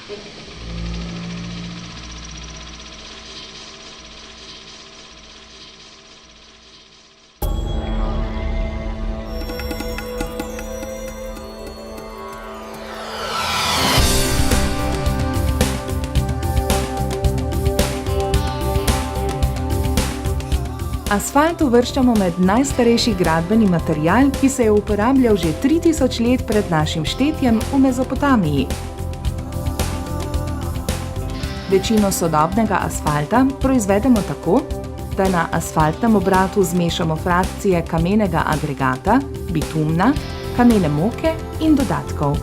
Asfalt uvrščamo med najstarejši gradbeni material, ki se je uporabljal že 3000 let pred našim štetjem v Mezopotamiji. Večino sodobnega asfalta proizvedemo tako, da na asfaltnem obratu zmešamo frakcije kamenega agregata, bitumna, kamene moke in dodatkov.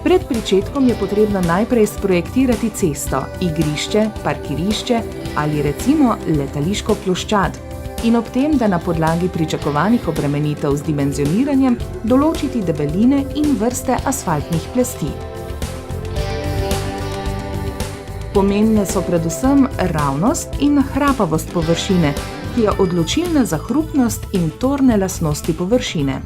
Pred pričetkom je potrebno najprej sprojektirati cesto, igrišče, parkirišče ali recimo letališko ploščad in ob tem, da na podlagi pričakovanih obremenitev z dimenzioniranjem določiti debeline in vrste asfaltnih plasti. Pomembne so predvsem ravnost in hrapavost površine, ki je odločilna za hrupnost in torne lastnosti površine.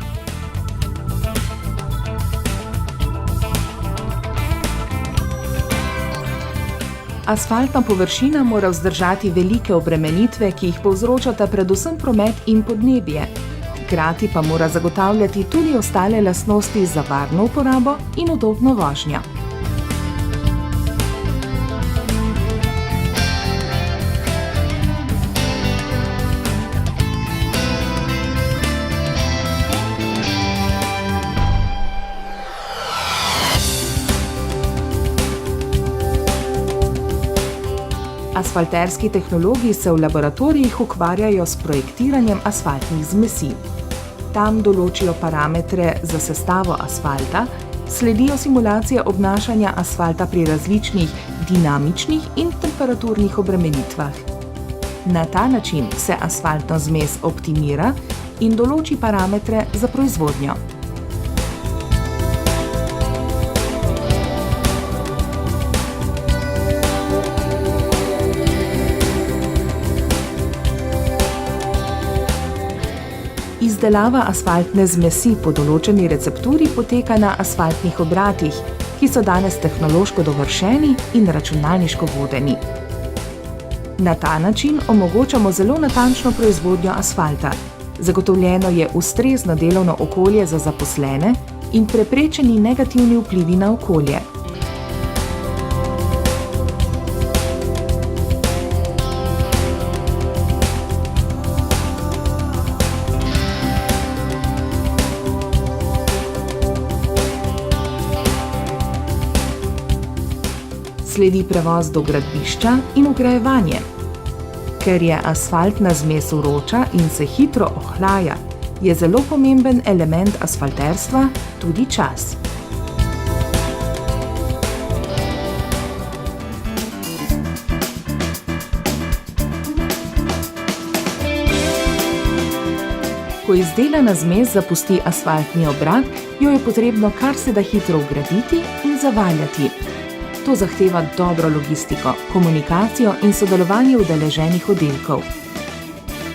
Asfaltna površina mora vzdržati velike obremenitve, ki jih povzročata predvsem promet in podnebje. Hkrati pa mora zagotavljati tudi ostale lastnosti za varno uporabo in udobno vožnjo. Asfalterski tehnologi se v laboratorijih ukvarjajo s projektiranjem asfaltnih zmesi. Tam določijo parametre za sestavo asfalta, sledijo simulacije obnašanja asfalta pri različnih dinamičnih in temperaturnih obremenitvah. Na ta način se asfaltna zmes optimira in določi parametre za proizvodnjo. Izdelava asfaltne zmesi po določeni recepturi poteka na asfaltnih obratih, ki so danes tehnološko dovršeni in računalniško vodeni. Na ta način omogočamo zelo natančno proizvodnjo asfalta. Zagotovljeno je ustrezno delovno okolje za zaposlene in preprečeni negativni vplivi na okolje. Sledi prevoz do gradbišča in vgrajevanje. Ker je asfaltna zmes vroča in se hitro ohlaja, je zelo pomemben element asfalterstva tudi čas. Ko izdelana zmes zapusti asfaltni obrat, jo je potrebno kar se da hitro vgraditi in zavaljati. To zahteva dobro logistiko, komunikacijo in sodelovanje udeleženih oddelkov.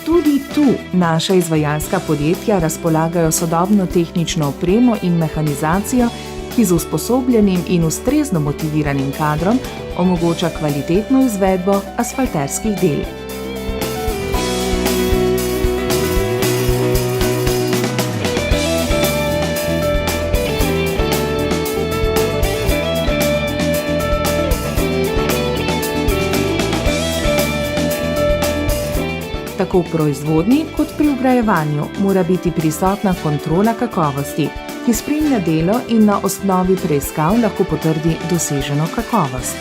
Tudi tu naša izvajalska podjetja razpolagajo sodobno tehnično opremo in mehanizacijo, ki z usposobljenim in ustrezno motiviranim kadrom omogoča kvalitetno izvedbo asfalterskih del. Tako v proizvodnji kot pri vgrajevanju mora biti prisotna kontrola kakovosti, ki spremlja delo in na osnovi preiskav lahko potrdi doseženo kakovost.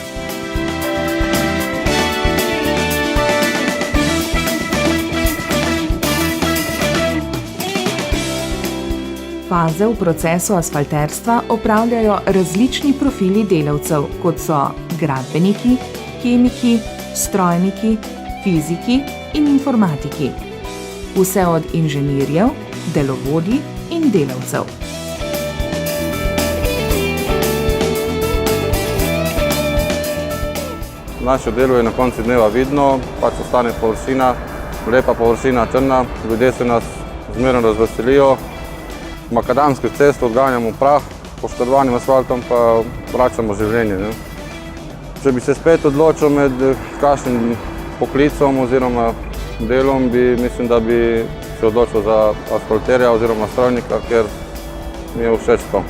Faze v procesu asfalterstva opravljajo različni profili delavcev, kot so gradbeniki, kemiki, strojniki, fiziki in informatiki. Vse od inženirjev, delovodij in delavcev. Naše delo je na koncu dneva vidno, pač ostane površina, lepa površina, črna, ljudje se nas zmerno razveselijo. Makadamske ceste odganjamo prah, poškodovanim asfaltom pa vračamo življenje. Ne. Če bi se spet odločil med kakšnim poklicom oziroma delom, mislim, da bi se odločil za asfalterja oziroma strojnika, ker mi je všeč to.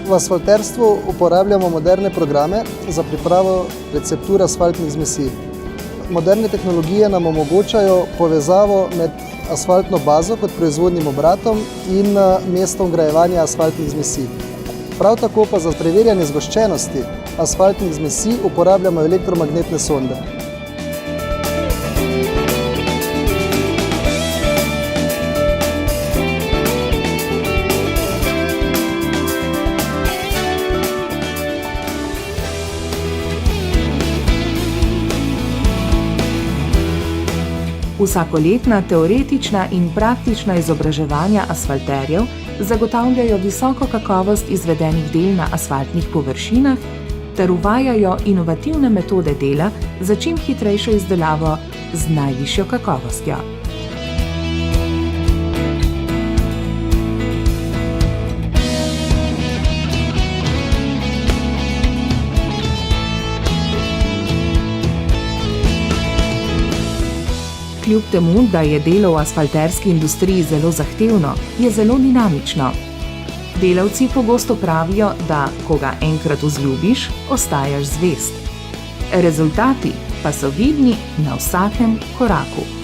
V asfalterstvu uporabljamo moderne programe za pripravo receptur asfaltnih zmesi. Moderne tehnologije nam omogočajo povezavo med asfaltno bazo kot proizvodnim obratom in mestom vgrajevanja asfaltnih zmesi. Prav tako pa za preverjanje zgoščenosti asfaltnih zmesi uporabljamo elektromagnetne sonde. Vsakoletna teoretična in praktična izobraževanja asfalterjev zagotavljajo visoko kakovost izvedenih del na asfaltnih površinah ter uvajajo inovativne metode dela za čim hitrejšo izdelavo z najvišjo kakovostjo. Kljub temu, da je delo v asfalterski industriji zelo zahtevno, je zelo dinamično. Delavci pogosto pravijo, da ko ga enkrat vzljubiš, ostajaš zvest. Rezultati pa so vidni na vsakem koraku.